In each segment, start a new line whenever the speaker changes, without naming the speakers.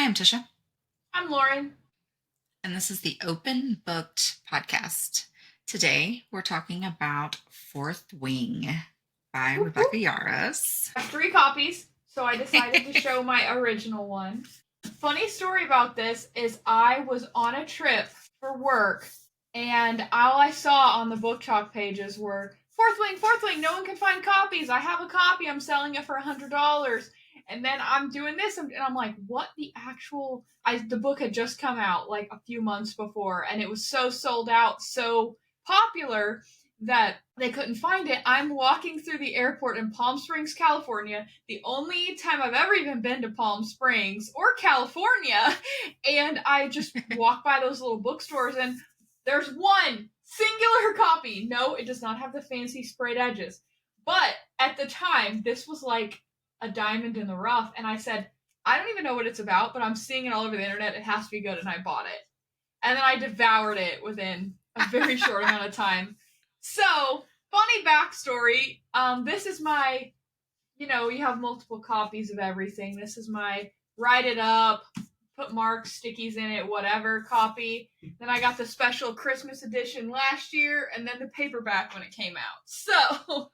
Hi, I'm Tisha,
I'm Loren.
and this is the Open Booked podcast. Today, we're talking about Fourth Wing by
Whoop,
Rebecca
whoop.
Yarros.
I have 3 copies, so I decided to show my original one. Funny story about this is I was on a trip for work, and all I saw on the book talk pages were Fourth Wing, no one can find copies. I have a copy, I'm selling it for $100. And then I'm doing this, and I'm like, what the actual? The book had just come out like a few months before, and it was so sold out, so popular that they couldn't find it. I'm walking through the airport in Palm Springs, California, the only time I've ever even been to Palm Springs or California, and I just walk by those little bookstores, and there's one singular copy. No, it does not have the fancy sprayed edges. But at the time, this was like a diamond in the rough, and I said, I don't even know what it's about, but I'm seeing it all over the internet. It has to be good, and I bought it. And then I devoured it within a very short amount of time. So, funny backstory. This is my, you have multiple copies of everything. This is my write it up, put marks, stickies in it, whatever copy. Then I got the special Christmas edition last year, and then the paperback when it came out. So,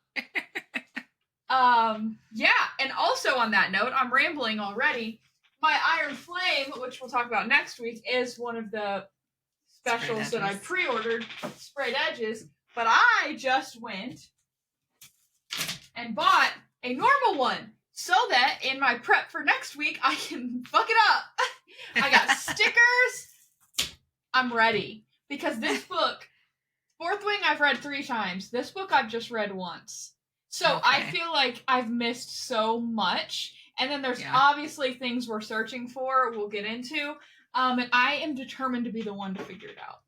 yeah. And also on that note, I'm rambling already. My Iron Flame, which we'll talk about next week, is one of the specials that I pre-ordered, sprayed edges. But I just went and bought a normal one so that in my prep for next week, I can fuck it up. I got stickers. I'm ready. Because this book, Fourth Wing, I've read 3 times. This book I've just read once. So okay. I feel like I've missed so much. And then there's obviously things we're searching for, we'll get into. And I am determined to be the one to figure it out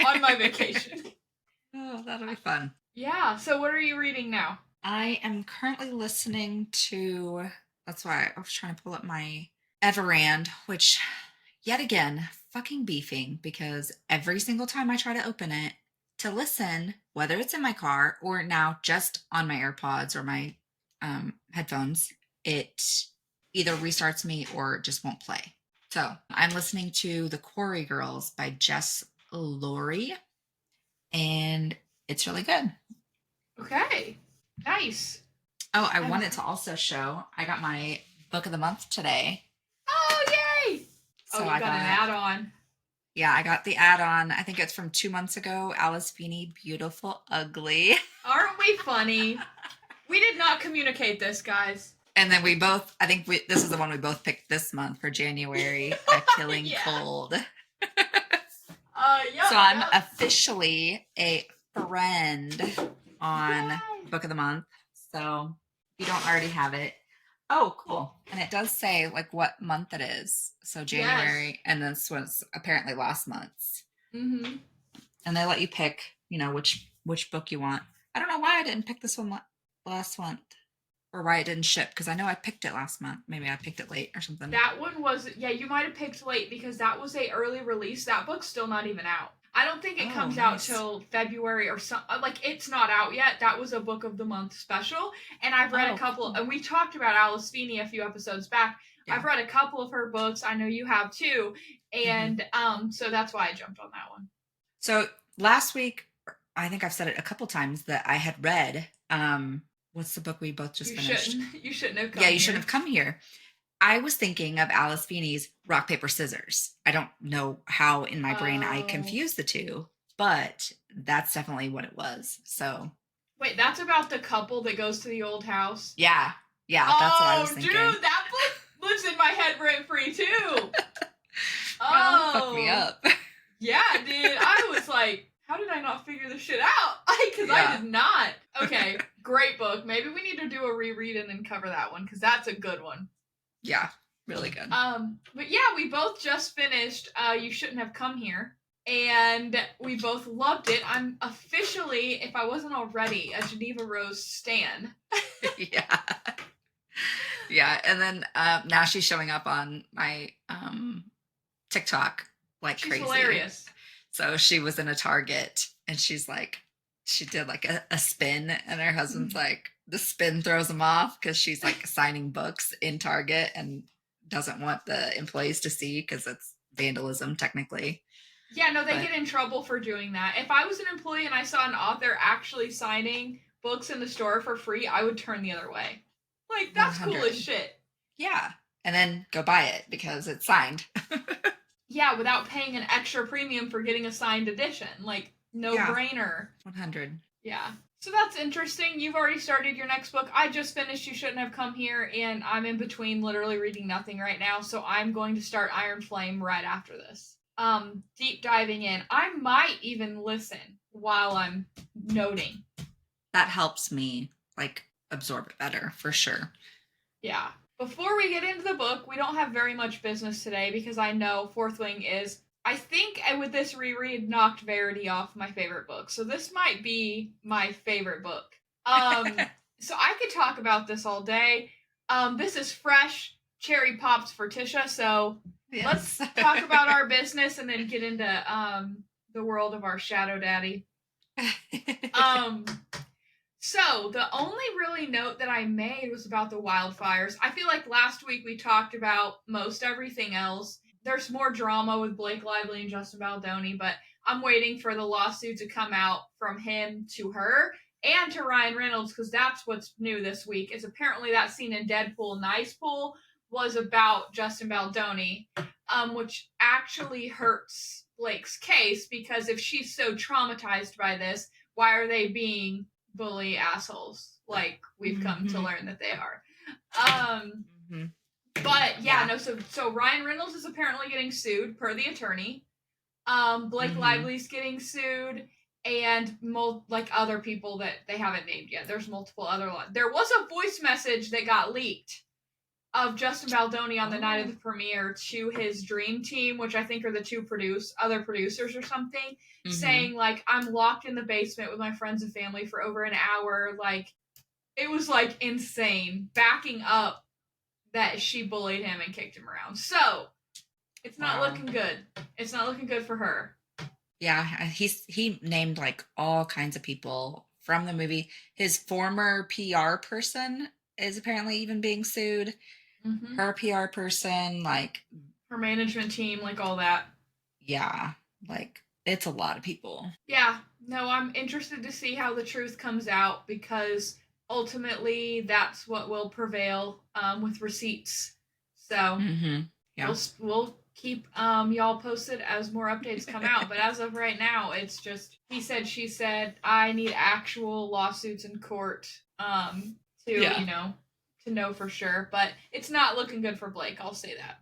on my vacation.
Oh, that'll be fun.
Yeah. So what are you reading now?
I am currently listening to, that's why I was trying to pull up my Everand, which, yet again, fucking beefing, because every single time I try to open it to listen, whether it's in my car or now just on my AirPods or my headphones, it either restarts me or just won't play. So I'm listening to The Quarry Girls by Jess Laurie, and it's really good.
Okay. Nice.
Oh, I wanted to also show, I got my book of the month today.
Oh, yay! So you got an add-on.
Yeah, I got the add-on. I think it's from 2 months ago. Alice Feeney, Beautiful Ugly.
Aren't we funny? We did not communicate this, guys.
And then this is the one we both picked this month for January, A Killing Cold. So I'm officially a friend on Book of the Month. So if you don't already have it. Oh, cool. And it does say like what month it is. So January, and this was apparently last month's.
Mm-hmm.
And they let you pick, which book you want. I don't know why I didn't pick this one last month. Or why it didn't ship, because I know I picked it last month. Maybe I picked it late or something.
That one was, you might have picked late because that was a early release. That book's still not even out. I don't think it comes out till February or something. Like, it's not out yet. That was a book of the month special. And I've read a couple, and we talked about Alice Feeney a few episodes back. Yeah. I've read a couple of her books. I know you have too. And so that's why I jumped on that one.
So last week, I think I've said it a couple times that I had read, what's the book we both just finished?
You shouldn't have come
here. Yeah, you shouldn't have come here. I was thinking of Alice Feeney's Rock, Paper, Scissors. I don't know how in my brain I confused the two, but that's definitely what it was. So.
Wait, that's about the couple that goes to the old house?
Yeah, that's what I was thinking.
Oh, dude, that book lives in my head rent-free too.
Fuck me up.
Yeah, dude, I was like, how did I not figure this shit out? Because I did not. Okay, great book. Maybe we need to do a reread and then cover that one, because that's a good one.
Yeah, really good.
But yeah, we both just finished You Shouldn't Have Come Here, and we both loved it. I'm officially, if I wasn't already, a Geneva Rose stan.
Yeah. Yeah, and then now she's showing up on my TikTok like crazy.
She's hilarious.
So she was in a Target, and she did like a spin, and her husband's like, the spin throws him off because she's like signing books in Target, and doesn't want the employees to see because it's vandalism technically.
Yeah, no, they get in trouble for doing that. If I was an employee and I saw an author actually signing books in the store for free, I would turn the other way. Like, that's
100.
cool as shit.
Yeah. And then go buy it because it's signed.
Yeah, without paying an extra premium for getting a signed edition. Like, no brainer.
100.
Yeah. So that's interesting. You've already started your next book. I just finished You Shouldn't Have Come Here, and I'm in between literally reading nothing right now, so I'm going to start Iron Flame right after this. Deep diving in. I might even listen while I'm noting.
That helps me, like, absorb it better, for sure.
Yeah. Before we get into the book, we don't have very much business today because I know Fourth Wing is, I think with this reread, knocked Verity off my favorite book. So this might be my favorite book. So I could talk about this all day. This is fresh cherry pops for Tisha, so let's talk about our business and then get into the world of our shadow daddy. So the only really note that I made was about the wildfires. I feel like last week we talked about most everything else. There's more drama with Blake Lively and Justin Baldoni, but I'm waiting for the lawsuit to come out from him to her and to Ryan Reynolds, because that's what's new this week. Is apparently that scene in Deadpool Nice Pool was about Justin Baldoni, which actually hurts Blake's case, because if she's so traumatized by this, why are they being bully assholes like we've come to learn that they are? But no, so Ryan Reynolds is apparently getting sued per the attorney. Blake Lively's getting sued, and like other people that they haven't named yet. There's multiple other ones. There was a voice message that got leaked of Justin Baldoni on the night of the premiere to his dream team, which I think are the two other producers or something, saying like, I'm locked in the basement with my friends and family for over an hour. Like, it was like insane, backing up that she bullied him and kicked him around. So it's not looking good. It's not looking good for her.
Yeah, he named like all kinds of people from the movie. His former PR person is apparently even being sued. Her PR person, like
her management team, like all that.
Yeah, like it's a lot of people.
Yeah, no, I'm interested to see how the truth comes out, because ultimately that's what will prevail with receipts. So
yeah,
we'll keep y'all posted as more updates come out. But as of right now, it's just he said, she said. I need actual lawsuits in court to know for sure. But it's not looking good for Blake, I'll say that.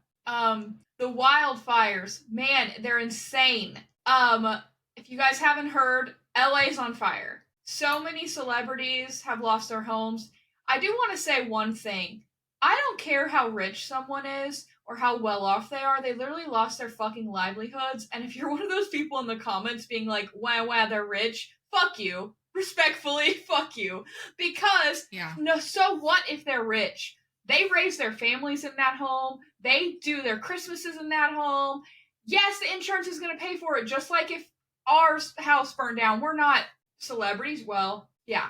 The wildfires, man, they're insane. If you guys haven't heard, LA's on fire. So many celebrities have lost their homes. I do want to say one thing. I don't care how rich someone is or how well off they are. They literally lost their fucking livelihoods. And if you're one of those people in the comments being like, wow, they're rich, fuck you. Respectfully, fuck you. Because, no, so what if they're rich? They raise their families in that home. They do their Christmases in that home. Yes, the insurance is going to pay for it, just like if our house burned down. We're not celebrities. Well, yeah.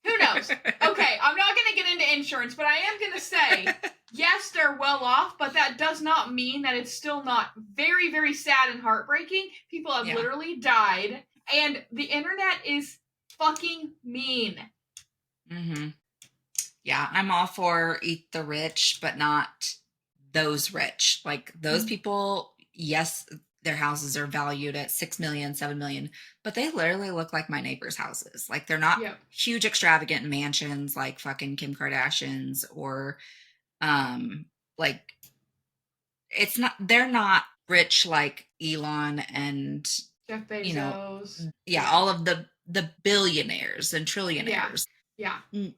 Who knows? Okay, I'm not going to get into insurance, but I am going to say, yes, they're well off, but that does not mean that it's still not very, very sad and heartbreaking. People have literally died, and the internet is fucking mean.
Yeah, I'm all for eat the rich, but not those rich. Like those people, yes, their houses are valued at 6 million, 7 million, but they literally look like my neighbors' houses. Like they're not huge, extravagant mansions like fucking Kim Kardashian's, or like it's not, they're not rich like Elon and
Jeff Bezos.
All of the billionaires and trillionaires.
Yeah.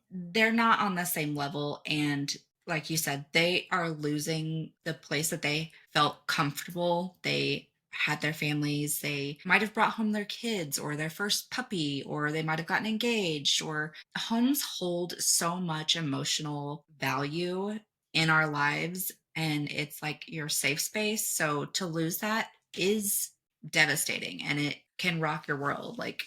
They're not on the same level, and like you said, they are losing the place that they felt comfortable. They had their families. They might have brought home their kids or their first puppy, or they might have gotten engaged. Or homes hold so much emotional value in our lives, and it's like your safe space. So to lose that is devastating, and it can rock your world. Like,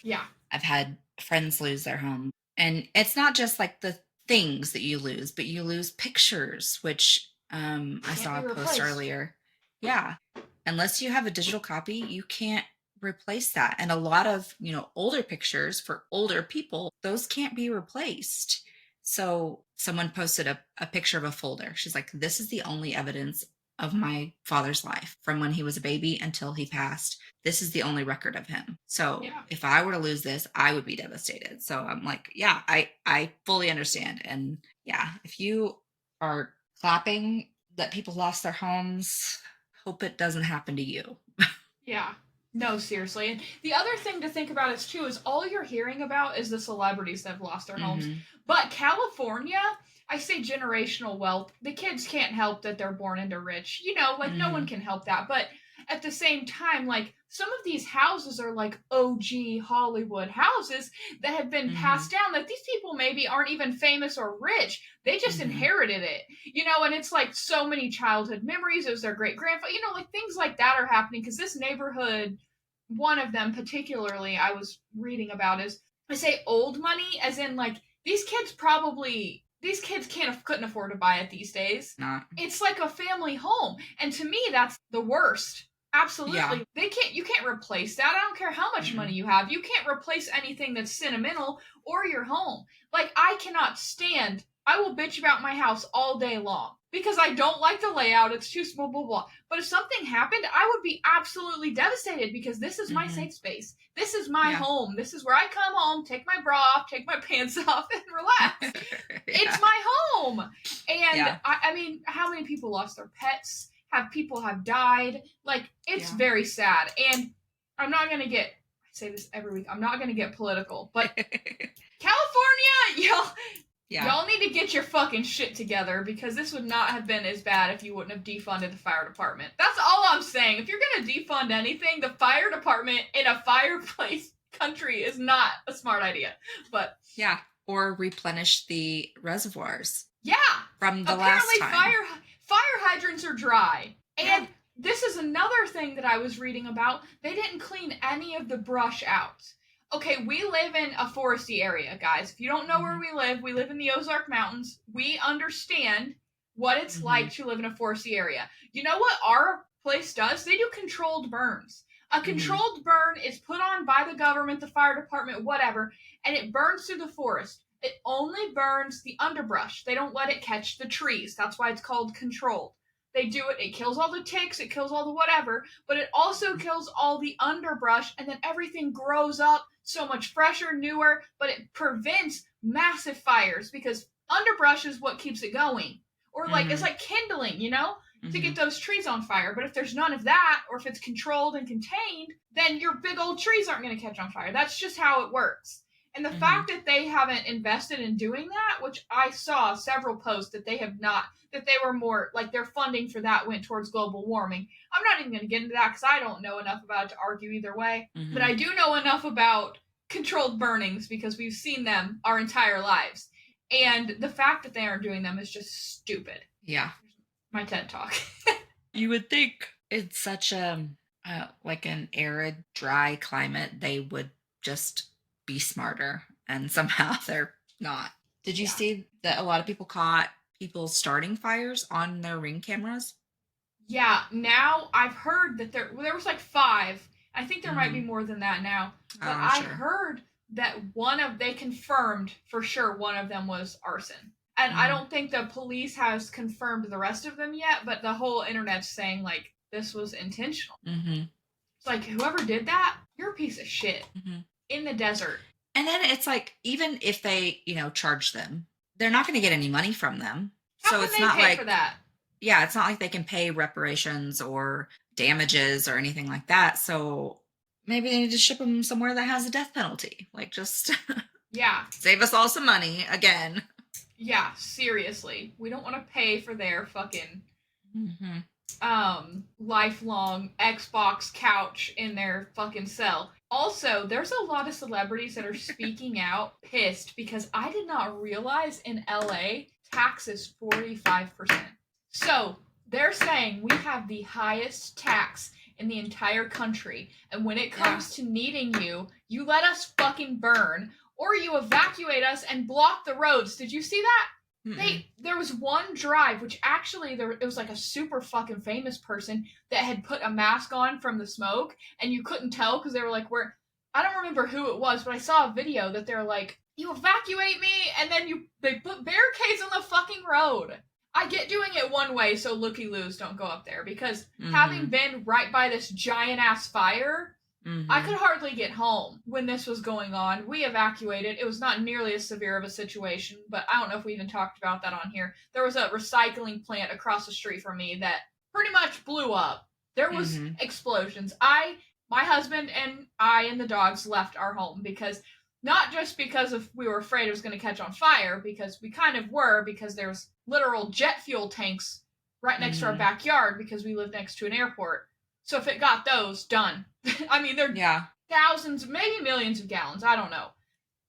I've had friends lose their home, and it's not just like the things that you lose, but you lose pictures, which I saw a
Can't be
post
replaced.
earlier. Yeah. Unless you have a digital copy, you can't replace that. And a lot of, older pictures for older people, those can't be replaced. So someone posted a picture of a folder. She's like, this is the only evidence of my father's life from when he was a baby until he passed. This is the only record of him. So
Yeah.
if I were to lose this, I would be devastated. So I'm like, yeah, I fully understand. And yeah, if you are clapping that people lost their homes, hope it doesn't happen to you.
Yeah. No, seriously. And the other thing to think about is too is all you're hearing about is the celebrities that have lost their homes.
Mm-hmm.
But California, I say generational wealth. The kids can't help that they're born into rich. Like no
Mm-hmm.
one can help that. But at the same time, like some of these houses are like OG Hollywood houses that have been
Mm-hmm.
passed down that these people maybe aren't even famous or rich. They just
Mm-hmm.
inherited it, and it's like so many childhood memories. It was their great grandfather, like things like that are happening because this neighborhood, one of them particularly, I was reading about is I say old money as in like these kids couldn't afford to buy it these days.
Not.
It's like a family home, and to me that's the worst.
Yeah.
Absolutely. You can't replace that. I don't care how much
Mm-mm.
money you have. You can't replace anything that's sentimental or your home. Like I cannot stand I will bitch about my house all day long because I don't like the layout. It's too small, blah, blah. But if something happened, I would be absolutely devastated because this is my
Mm-hmm.
safe space. This is my
Yeah.
home. This is where I come home, take my bra off, take my pants off, and relax.
Yeah.
It's my home. And
Yeah.
I mean, how many people lost their pets? Have people have died? Like, it's
Yeah.
very sad. And I'm not going to I say this every week, I'm not going to get political, but California,
Yeah.
y'all need to get your fucking shit together because this would not have been as bad if you wouldn't have defunded the fire department. That's all I'm saying. If you're going to defund anything, the fire department in a fireplace country is not a smart idea. But
Yeah. Or replenish the reservoirs
yeah,
from the
apparently
last time.
fire hydrants are dry. And
Yeah.
this is another thing that I was reading about. They didn't clean any of the brush out. Okay, we live in a foresty area, guys. If you don't know where we live in the Ozark Mountains. We understand what it's like to live in a foresty area. You know what our place does? They do controlled burns. A controlled burn is put on by the government, the fire department, whatever, and it burns through the forest. It only burns the underbrush. They don't let it catch the trees. That's why it's called controlled. They do it, it kills all the ticks, it kills all the whatever, but it also kills all the underbrush, and then everything grows up so much fresher, newer, but it prevents massive fires because underbrush is what keeps it going. Or like it's like kindling, to get those trees on fire. But if there's none of that, or if it's controlled and contained, then your big old trees aren't going to catch on fire. That's just how it works. And the fact that they haven't invested in doing that, which I saw several posts that they have not, that they were more like their funding for that went towards global warming. I'm not even going to get into that because I don't know enough about it to argue either way. But I do know enough about controlled burnings because we've seen them our entire lives. And the fact that they aren't doing them is just stupid.
Yeah.
My TED Talk.
You would think it's such like an arid, dry climate, they would just be smarter, and somehow they're not. Did you see that a lot of people caught people starting fires on their Ring cameras?
Yeah, now I've heard that there was like 5. I think there might be more than that now. But I heard that they confirmed for sure one of them was arson. And I don't think the police has confirmed the rest of them yet, but the whole internet's saying like this was intentional. It's like whoever did that, you're a piece of shit in the desert.
And then it's like even if they, charge them, they're not going to get any money from them.
How
so
can
it's
they
not
pay
like
for that?
Yeah, it's not like they can pay reparations or damages or anything like that. So maybe they need to ship them somewhere that has a death penalty. Like just
yeah,
save us all some money again.
Yeah, seriously. We don't want to pay for their fucking lifelong Xbox couch in their fucking cell. Also, there's a lot of celebrities that are speaking out pissed because I did not realize in LA tax is 45%. So, they're saying we have the highest tax in the entire country, and when it comes to needing you let us fucking burn or you evacuate us and block the roads. Did you see that?
Mm-mm.
There was one drive which actually it was like a super fucking famous person that had put a mask on from the smoke, and you couldn't tell because they were like, where I don't remember who it was, but I saw a video that they're like, you evacuate me, and then they put barricades on the fucking road. I get doing it one way so looky loos don't go up there, because having
Mm-hmm.
been right by this giant ass fire, I
Mm-hmm.
could hardly get home when this was going on. We evacuated. It was not nearly as severe of a situation, but I don't know if we even talked about that on here. There was a recycling plant across the street from me that pretty much blew up. There was
Mm-hmm.
explosions. My husband and I and the dogs left our home because not just because of we were afraid it was going to catch on fire, because we kind of were, because there was literal jet fuel tanks right next to our
Mm-hmm.
backyard because we live next to an airport. So if it got those, done. I mean, they're
Yeah.
thousands, maybe millions of gallons. I don't know.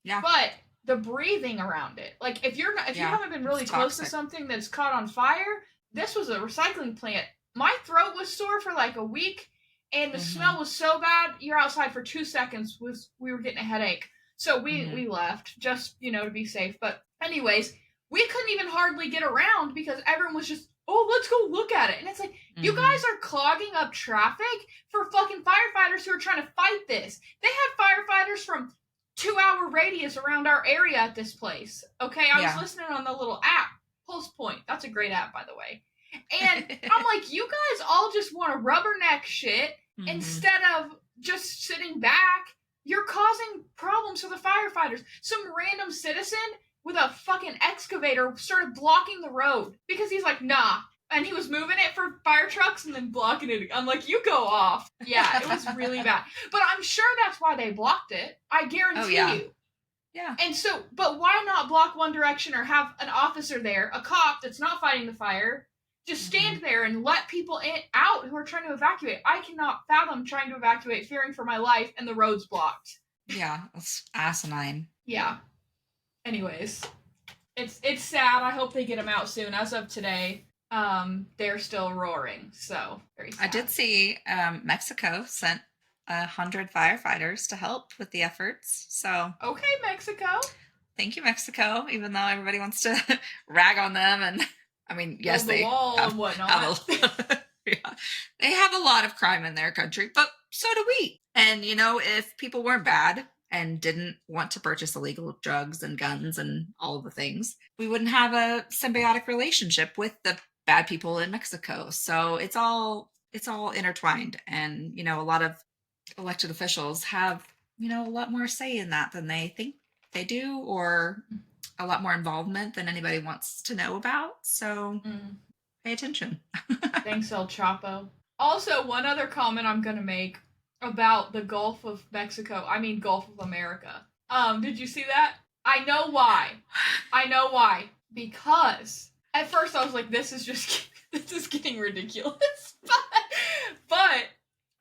Yeah.
But the breathing around it, like if you
Yeah.
haven't been
It's
really close to
toxic.
something that's caught on fire, this was a recycling plant. My throat was sore for like a week, and the
Mm-hmm.
smell was so bad. You're outside for 2 seconds. We were getting a headache, so
Mm-hmm.
we left just to be safe. But anyways, we couldn't even hardly get around because everyone was just, oh, let's go look at it, and it's like, you
Mm-hmm.
guys are clogging up traffic for fucking firefighters who are trying to fight this. They had firefighters from 2 hour radius around our area at this place. Okay, I was
Yeah.
listening on the little app, Pulse Point. That's a great app, by the way. And I'm like, you guys all just want to rubberneck shit
Mm-hmm.
instead of just sitting back. You're causing problems for the firefighters. Some random citizen with a fucking excavator started blocking the road because he's like, nah. And he was moving it for fire trucks and then blocking it. I'm like, you go off. Yeah, it was really bad. But I'm sure that's why they blocked it. I
Oh
guarantee
yeah.
you.
Yeah.
And so, but why not block one direction or have an officer there, a cop that's not fighting the fire, just
Mm-hmm.
stand there and let people out who are trying to evacuate? I cannot fathom trying to evacuate, fearing for my life, and the road's blocked.
Yeah. It's asinine.
Yeah. Anyways, it's sad. I hope they get them out soon. As of today, they're still roaring. So very
I
sad.
did see Mexico sent 100 firefighters to help with the efforts. So
Okay, Mexico.
thank you, Mexico. Even though everybody wants to rag on them, and I mean, yes,
Build the
they
wall
have
and
have
whatnot.
a yeah, they have a lot of crime in their country, but so do we. And if people weren't bad and didn't want to purchase illegal drugs and guns and all the things, we wouldn't have a symbiotic relationship with the bad people in Mexico. So it's all intertwined, and a lot of elected officials have a lot more say in that than they think they do, or a lot more involvement than anybody wants to know about. So
Mm.
pay attention.
Thanks, El Chapo. Also, one other comment I'm gonna make about the Gulf of Mexico. I mean, Gulf of America. Did you see that? I know why. I know why. Because at first I was like, this is just this is getting ridiculous. but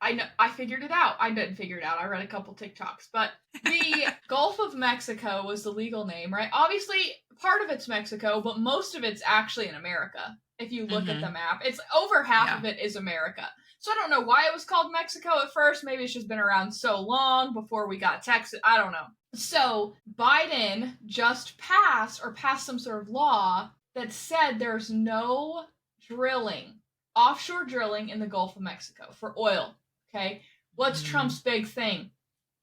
I figured it out. I didn't figure it out. I read a couple TikToks. But the Gulf of Mexico was the legal name, right? Obviously, part of it's Mexico, but most of it's actually in America. If you look at the
Mm-hmm.
map, it's over half
Yeah.
of it is America. So I don't know why it was called Mexico at first. Maybe it's just been around so long before we got Texas. I don't know. So Biden just passed some sort of law that said there's no drilling, offshore drilling in the Gulf of Mexico for oil. Okay. What's
Mm-hmm.
Trump's big thing?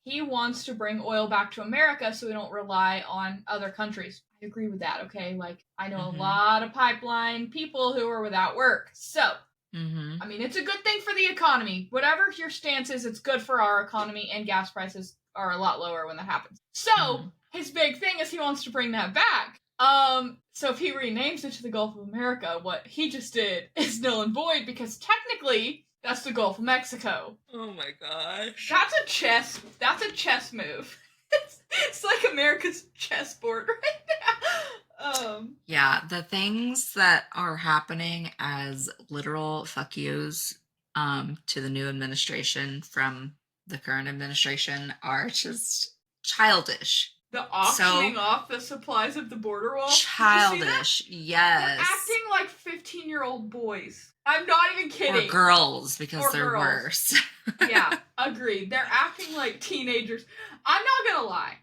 He wants to bring oil back to America so we don't rely on other countries. I agree with that, okay? Like, I know a
Mm-hmm.
lot of pipeline people who are without work. So,
Mm-hmm.
I mean, it's a good thing for the economy. Whatever your stance is, it's good for our economy, and gas prices are a lot lower when that happens. So,
Mm-hmm.
his big thing is he wants to bring that back. So if he renames it to the Gulf of America, what he just did is null and void because technically that's the Gulf of Mexico.
Oh my gosh.
That's a chess move. It's like America's chessboard right now.
Yeah, the things that are happening as literal fuck yous to the new administration from the current administration are just childish.
The
So
auctioning off the supplies of the border wall. Did you see that?
childish,
They're
yes.
acting like 15-year-old boys. I'm not even
Or
kidding.
girls, because
Or
they're
girls.
worse.
Yeah, agreed. They're acting like teenagers. I'm not gonna lie.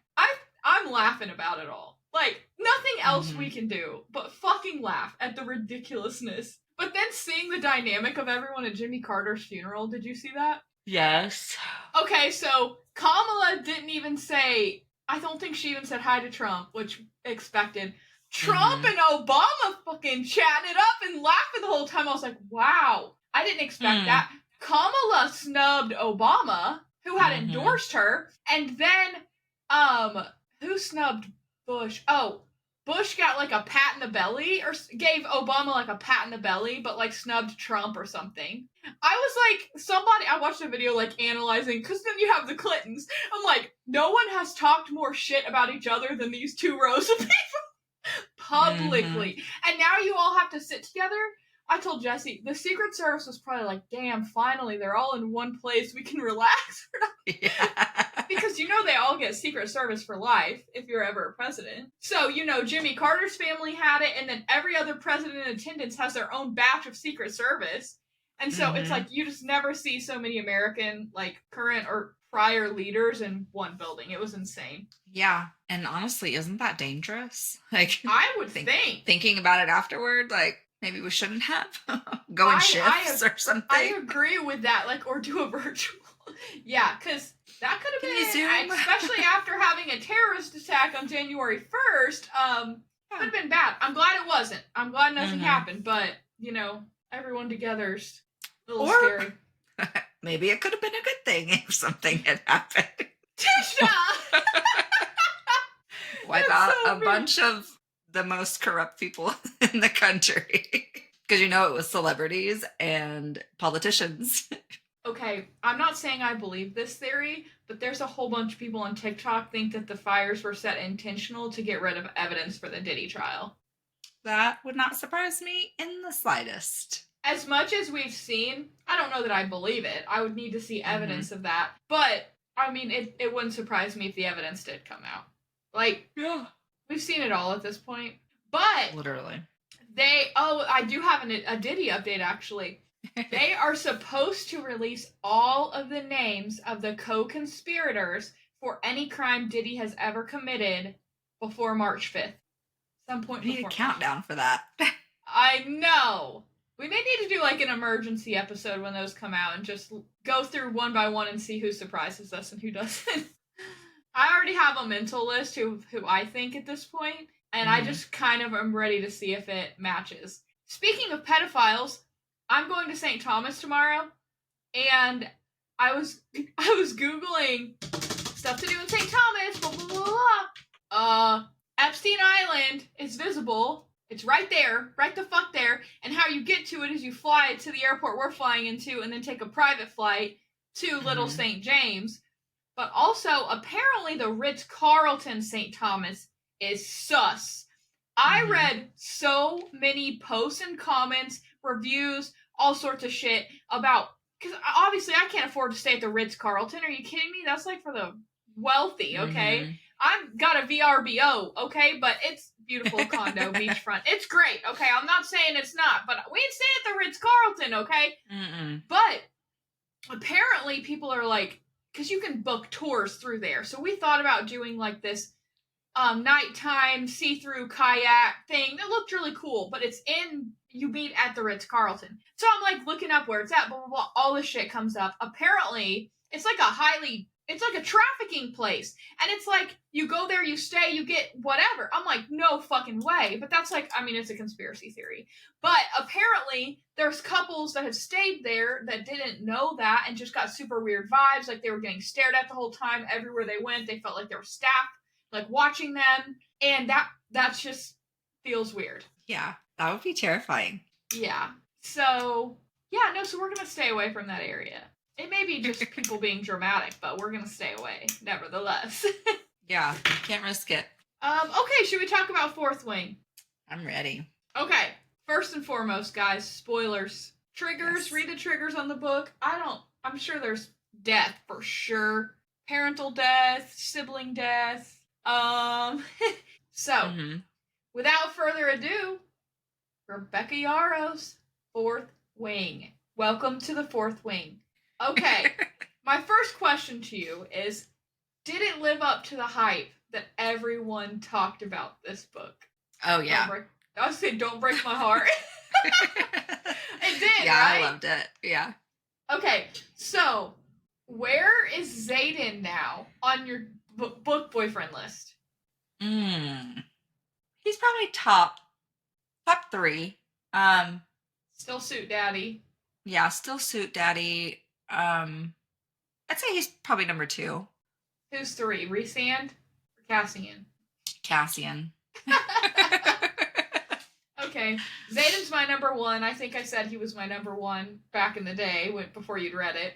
I'm laughing about it all. Like, nothing else we can do but fucking laugh at the ridiculousness. But then seeing the dynamic of everyone at Jimmy Carter's funeral, did you see that?
Yes.
Okay, so Kamala didn't even say, I don't think she even said hi to Trump, which expected. Trump and Obama fucking chatting it up and laughing the whole time. I was like, wow, I didn't expect that. Kamala snubbed Obama, who had endorsed her, and then, who snubbed Bush? Oh, Bush got like a pat in the belly, or gave Obama like a pat in the belly, but like snubbed Trump or something. I was like, I watched a video like analyzing, because then you have the Clintons. I'm like, no one has talked more shit about each other than these two rows of people publicly. And now you all have to sit together. I told Jesse, the Secret Service was probably like, damn, finally, they're all in one place. We can relax. Because they all get Secret Service for life if you're ever a president. So, Jimmy Carter's family had it, and then every other president in attendance has their own batch of Secret Service. And so it's like, you just never see so many American, like, current or prior leaders in one building. It was insane.
Yeah. And honestly, isn't that dangerous? Like,
I would
thinking about it afterward, like, maybe we shouldn't have go in shifts or something.
I agree with that, like, or do a virtual. Yeah, because that could have been, especially after having a terrorist attack on January 1st, could have been bad. I'm glad it wasn't. I'm glad nothing happened, but, everyone together's a little scary.
Maybe it could have been a good thing if something had happened.
Tisha!
Wipe out a bunch of the most corrupt people in the country. Because it was celebrities and politicians.
Okay, I'm not saying I believe this theory, but there's a whole bunch of people on TikTok think that the fires were set intentional to get rid of evidence for the Diddy trial.
That would not surprise me in the slightest.
As much as we've seen, I don't know that I believe it. I would need to see evidence of that. But, I mean, it wouldn't surprise me if the evidence did come out. Like, yeah, we've seen it all at this point. But
literally.
I do have a Diddy update, actually. They are supposed to release all of the names of the co-conspirators for any crime Diddy has ever committed before March 5th. Some point before.
We need a countdown for that.
I know. We may need to do like an emergency episode when those come out and just go through one by one and see who surprises us and who doesn't. I already have a mental list who I think at this point, and I just kind of am ready to see if it matches. Speaking of pedophiles, I'm going to St. Thomas tomorrow, and I was Googling stuff to do in St. Thomas, blah, blah, blah, blah. Epstein Island is visible. It's right there, right the fuck there, and how you get to it is you fly to the airport we're flying into and then take a private flight to Little St. James. But also, apparently the Ritz-Carlton St. Thomas is sus. I read so many posts and comments, reviews, all sorts of shit about, because obviously I can't afford to stay at the Ritz-Carlton. Are you kidding me? That's like for the wealthy, okay? I've got a VRBO, okay? But it's beautiful condo, beachfront. It's great, okay? I'm not saying it's not, but we ain't staying at the Ritz-Carlton, okay? But apparently people are like, because you can book tours through there. So we thought about doing like this nighttime see-through kayak thing that looked really cool, but you meet at the Ritz-Carlton. So I'm like looking up where it's at, blah, blah, blah. All this shit comes up. Apparently, it's like a trafficking place. And it's like, you go there, you stay, you get whatever. I'm like, no fucking way. But that's like, I mean, it's a conspiracy theory. But apparently, there's couples that have stayed there that didn't know that and just got super weird vibes. Like, they were getting stared at the whole time. Everywhere they went, they felt like there were staff, like, watching them. And that just feels weird.
Yeah, that would be terrifying.
Yeah. So, yeah, no, so we're going to stay away from that area. It may be just people being dramatic, but we're going to stay away, nevertheless.
Yeah, can't risk it.
Okay, should we talk about Fourth Wing?
I'm ready.
Okay, first and foremost, guys, spoilers. Triggers, read the triggers on the book. I'm sure there's death for sure. Parental death, sibling death. So, without further ado, Rebecca Yarros, Fourth Wing. Welcome to the Fourth Wing. Okay, my first question to you is, did it live up to the hype that everyone talked about this book.
Oh, yeah.
I was saying, don't break my heart. It did,
yeah,
right?
I loved it. Yeah.
Okay, so where is Xaden now on your book boyfriend list?
He's probably top 3.
Still suit daddy.
Yeah, still suit daddy. I'd say he's probably number 2.
Who's 3? Rhysand or Cassian?
Cassian.
Okay, Xaden's my number 1. I think I said he was my number 1 back in the day before you'd read it.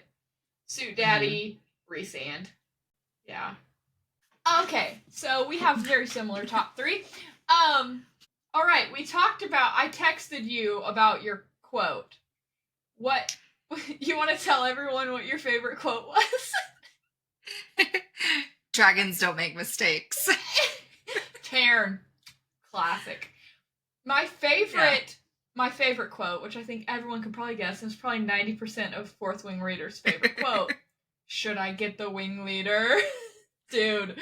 Suit daddy, Rhysand. Yeah. Okay, so we have very similar top 3. All right, I texted you about your quote. What, you want to tell everyone what your favorite quote was?
Dragons don't make mistakes.
Taryn. Classic. My favorite quote, which I think everyone could probably guess, and it's probably 90% of Fourth Wing readers' favorite quote. Should I get the wing leader? Dude,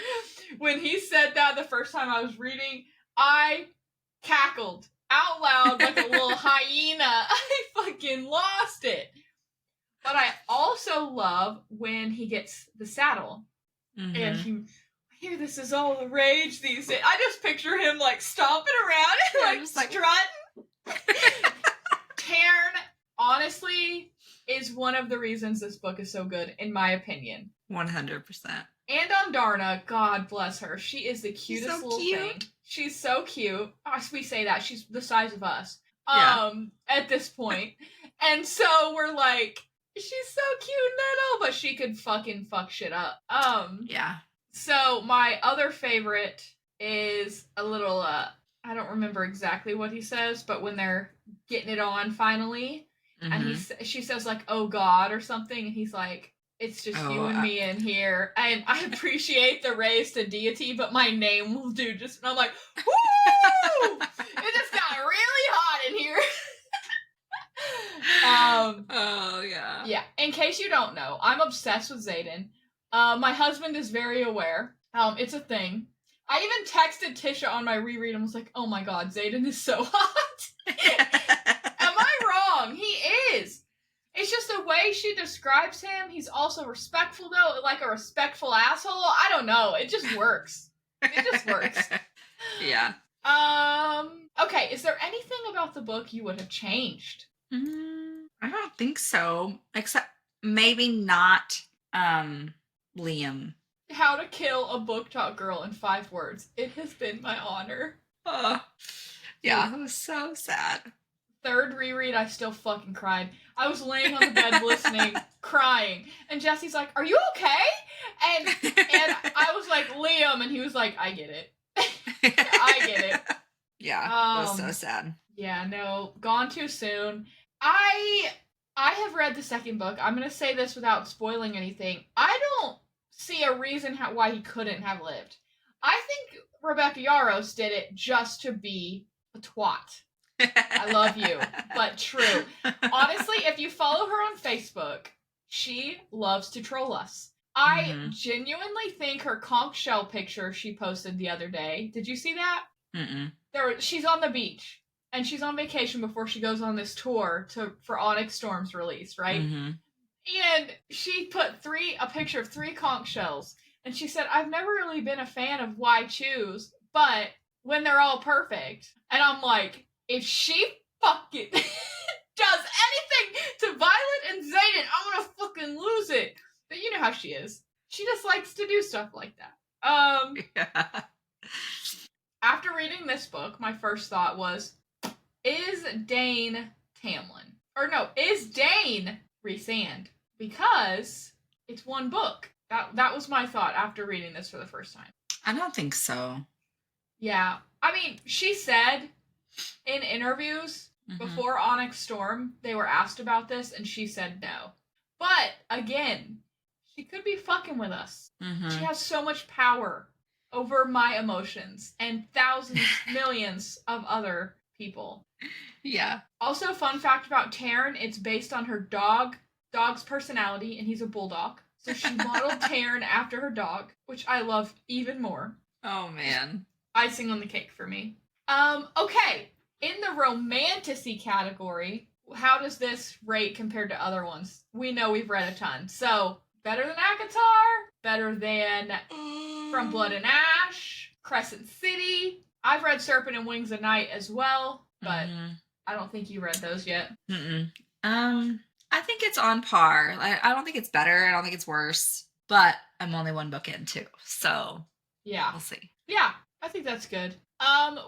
when he said that the first time I was reading, I cackled out loud like a little hyena. I fucking lost it. But I also love when he gets the saddle. And I hear this is all the rage these days. I just picture him like stomping around and like strutting. Taryn, honestly, is one of the reasons this book is so good, in my opinion.
100%.
And on Darna, God bless her. She is the cutest little thing. She's so cute. Oh, we say that. She's the size of us. At this point. And so we're like, she's so cute and little, but she could fucking fuck shit up.
Yeah.
So my other favorite is a little, I don't remember exactly what he says, but when they're getting it on finally, and she says like, "Oh God," or something, and he's like, "It's just you and me in here, and I appreciate the raise to deity, but my name will do just." And I'm like, "Woo!" It just got really hot in here.
Oh yeah.
Yeah. In case you don't know, I'm obsessed with Xaden. My husband is very aware. It's a thing. I even texted Tisha on my reread and was like, "Oh my God, Xaden is so hot." Am I wrong? He is. It's just the way she describes him. He's also respectful, though, like a respectful asshole. I don't know. It just works. It just works.
Yeah.
Okay, is there anything about the book you would have changed?
I don't think so. Except maybe not Liam.
How to kill a book talk girl in 5 words. It has been my honor.
Yeah, it was so sad.
3rd reread, I still fucking cried. I was laying on the bed listening, crying, and Jesse's like, "Are you okay?" And I was like, "Liam," and he was like, "I get it." I get it.
Yeah, it was so sad.
Yeah, no, gone too soon. I have read the second book. I'm gonna say this without spoiling anything. I don't see a reason why he couldn't have lived. I think Rebecca Yarros did it just to be a twat. I love you, but true. Honestly, if you follow her on Facebook, she loves to troll us. I genuinely think her conch shell picture she posted the other day. Did you see that? She's on the beach, and she's on vacation before she goes on this tour for Onyx Storm's release, right? And she put a picture of 3 conch shells, and she said, "I've never really been a fan of why choose, but when they're all perfect." And I'm like, if she fucking does anything to Violet and Xaden, I'm gonna fucking lose it. But you know how she is. She just likes to do stuff like that.
Yeah.
After reading this book, my first thought was, is Dane Tamlin? Or no, is Dane Rhysand? Because it's one book. That was my thought after reading this for the first time.
I don't think so.
Yeah. I mean, she said in interviews before Onyx Storm, they were asked about this, and she said no. But, again, she could be fucking with us. She has so much power over my emotions and thousands, millions of other people.
Yeah.
Also, fun fact about Taryn, it's based on her dog's personality, and he's a bulldog. So she modeled Taryn after her dog, which I love even more.
Oh, man.
Icing on the cake for me. Okay. In the romanticy category, how does this rate compared to other ones? We know we've read a ton. So, better than Akatar, better than From Blood and Ash, Crescent City. I've read Serpent and Wings of Night as well, but I don't think you read those yet.
I think it's on par. I don't think it's better. I don't think it's worse. But I'm only one book in too, so
yeah,
we'll see.
Yeah, I think that's good.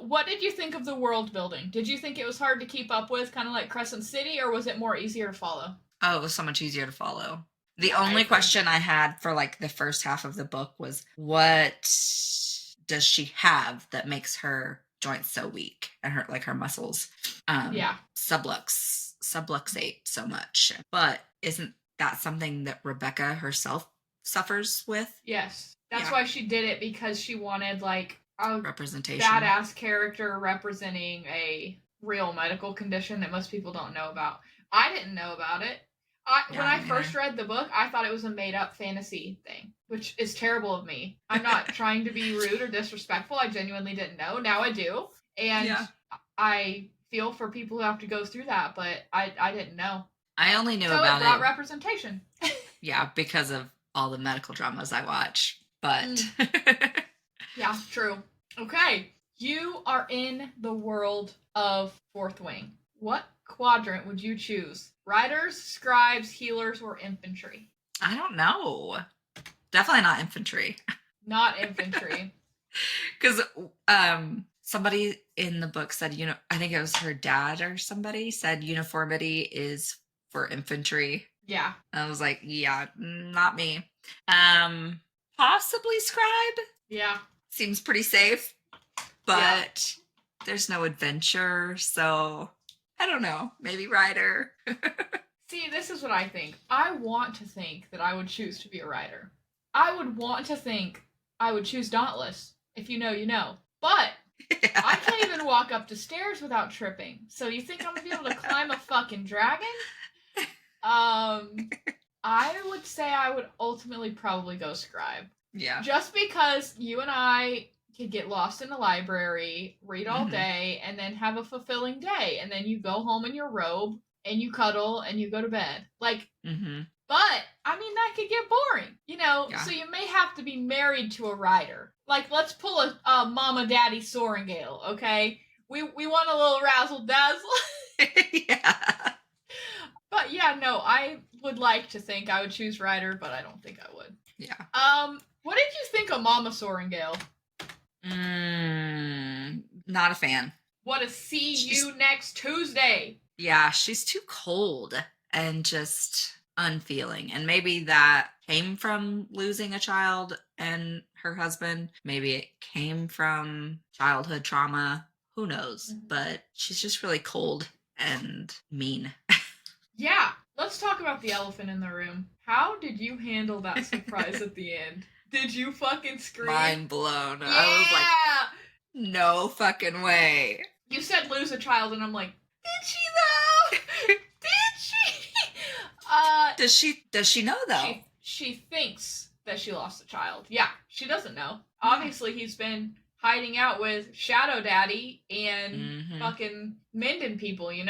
What did you think of the world building? Did you think it was hard to keep up with, kind of like Crescent City, or was it more easier to follow?
Oh, it was so much easier to follow. The only question I had for like the first half of the book was, what does she have that makes her joints so weak and her muscles subluxate so much? But isn't that something that Rebecca herself suffers with?
Yes. That's why she did it, because she wanted like a
representation,
badass character representing a real medical condition that most people don't know about. I didn't know about it. When I first read the book, I thought it was a made-up fantasy thing, which is terrible of me. I'm not trying to be rude or disrespectful. I genuinely didn't know. Now I do. And I feel for people who have to go through that, but I didn't know.
I only knew about it.
So it brought representation.
Yeah, because of all the medical dramas I watch. But
yeah, true. Okay. You are in the world of Fourth Wing. What quadrant would you choose? Riders, scribes, healers, or infantry?
I don't know. Definitely not infantry.
Not infantry.
Because somebody in the book said, I think it was her dad or somebody said uniformity is for infantry.
Yeah.
I was like, yeah, not me. Possibly scribe.
Yeah.
Seems pretty safe. But there's no adventure, so I don't know. Maybe rider.
See, this is what I think. I want to think that I would choose to be a rider. I would want to think I would choose Dauntless. If you know, you know. But I can't even walk up the stairs without tripping. So you think I'm going to be able to climb a fucking dragon? I would say I would ultimately probably go scribe.
Yeah.
Just because you and I could get lost in the library, read all day, and then have a fulfilling day. And then you go home in your robe, and you cuddle, and you go to bed. Like, but, I mean, that could get boring, so you may have to be married to a rider. Like, let's pull a mama daddy Sorengale, okay? We want a little razzle dazzle.
Yeah.
But yeah, no, I would like to think I would choose rider, but I don't think I would.
Yeah.
What did you think of Mama Sorengale?
Not a fan.
Want to see you next Tuesday.
Yeah, she's too cold and just unfeeling. And maybe that came from losing a child and her husband. Maybe it came from childhood trauma. Who knows? But she's just really cold and mean.
Yeah. Let's talk about the elephant in the room. How did you handle that surprise at the end? Did you fucking scream?
Mind blown.
Yeah!
I was like, no fucking way.
You said lose a child, and I'm like, did she though? Did she?
Does she know though?
She thinks that she lost a child. Yeah, she doesn't know. Obviously, he's been hiding out with Shadow Daddy and fucking mending people,
Yeah.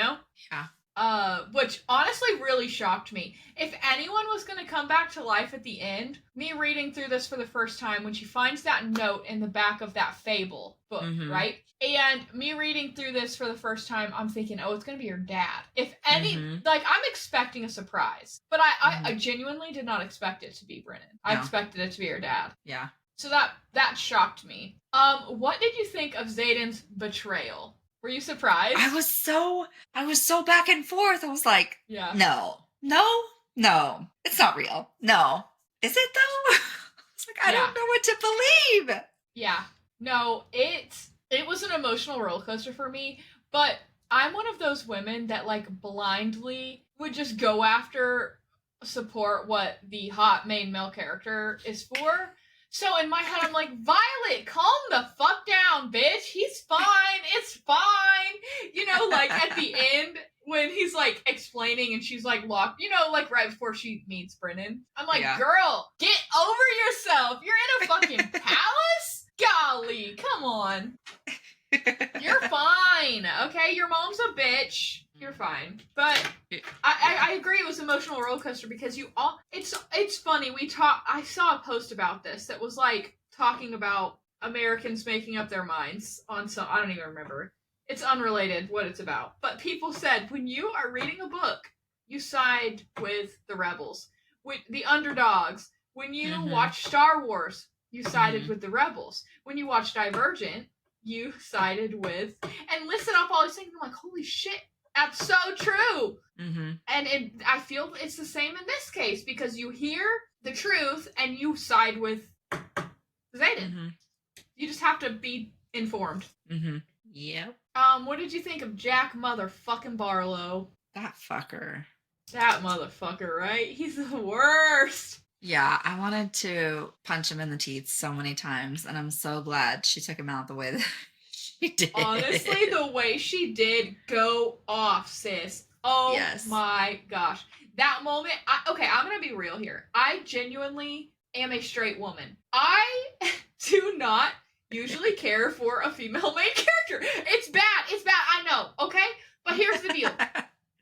Which honestly really shocked me. If anyone was going to come back to life at the end, me reading through this for the first time when she finds that note in the back of that Fable book, right? And me reading through this for the first time, I'm thinking, oh, it's going to be your dad. If any, like, I'm expecting a surprise. But I genuinely did not expect it to be Brennan. I expected it to be her dad.
Yeah.
So that shocked me. What did you think of Xaden's betrayal? Were you surprised?
I was so back and forth. I was like, no, it's not real. No. Is it though? It's like, I don't know what to believe.
Yeah. No, it was an emotional roller coaster for me, but I'm one of those women that like blindly would just go after support what the hot main male character is for. So in my head, I'm like, Violet, calm the fuck down, bitch. He's fine. It's fine. Like at the end when he's like explaining and she's like locked, like right before she meets Brennan. I'm like, girl, get over yourself. You're in a fucking palace? Golly, come on. You're fine, okay? Your mom's a bitch. You're fine. But I agree it was emotional roller coaster because it's funny. I saw a post about this that was like talking about Americans making up their minds on some, I don't even remember. It's unrelated what it's about. But people said when you are reading a book, you side with the rebels, with the underdogs. When you watch Star Wars, you sided with the rebels. When you watch Divergent, you sided with, and listed off all these things. I'm like, holy shit, that's so true. And I feel it's the same in this case because you hear the truth and you side with Zayden. You just have to be informed.
Yep.
What did you think of Jack motherfucking Barlow?
That fucker.
That motherfucker, right? He's the worst.
Yeah, I wanted to punch him in the teeth so many times, and I'm so glad she took him out the way that she did.
Honestly, the way she did, go off, sis. Oh yes. My gosh. That moment, I'm going to be real here. I genuinely am a straight woman. I do not usually care for a female main character. It's bad, I know, okay? But here's the deal.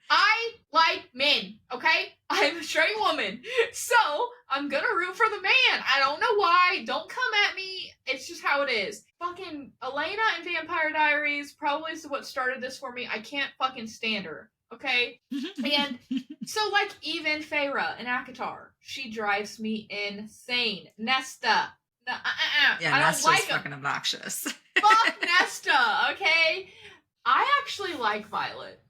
I like men, okay? I'm a straight woman. So, I'm gonna root for the man. I don't know why. Don't come at me. It's just how it is. Fucking Elena in Vampire Diaries probably is what started this for me. I can't fucking stand her, okay? And so, like, even Feyre in ACOTAR, she drives me insane. Nesta.
Yeah,
I don't
Nesta's
like
fucking obnoxious.
Fuck Nesta, okay? I actually like Violet.